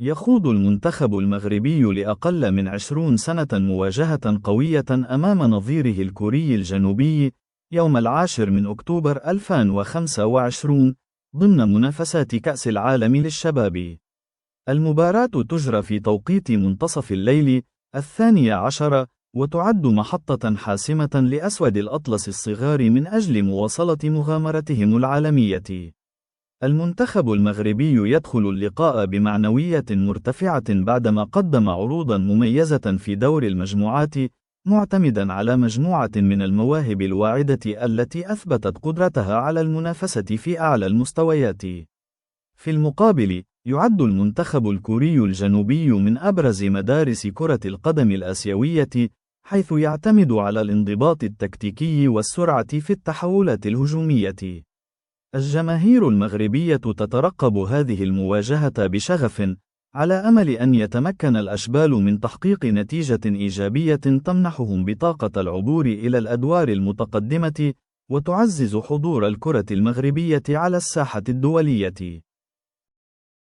يخوض المنتخب المغربي لأقل من 20 سنة مواجهة قوية أمام نظيره الكوري الجنوبي يوم 10 أكتوبر 2025 ضمن منافسات كأس العالم للشباب. المباراة تجرى في توقيت منتصف الليل 12، وتعد محطة حاسمة لأسود الأطلس الصغار من أجل مواصلة مغامرتهم العالمية. المنتخب المغربي يدخل اللقاء بمعنوية مرتفعة بعدما قدم عروضا مميزة في دور المجموعات، معتمدا على مجموعة من المواهب الواعدة التي أثبتت قدرتها على المنافسة في أعلى المستويات. في المقابل، يعد المنتخب الكوري الجنوبي من أبرز مدارس كرة القدم الآسيوية، حيث يعتمد على الانضباط التكتيكي والسرعة في التحولات الهجومية. الجماهير المغربية تترقب هذه المواجهة بشغف، على أمل أن يتمكن الأشبال من تحقيق نتيجة إيجابية تمنحهم بطاقة العبور إلى الأدوار المتقدمة، وتعزز حضور الكرة المغربية على الساحة الدولية.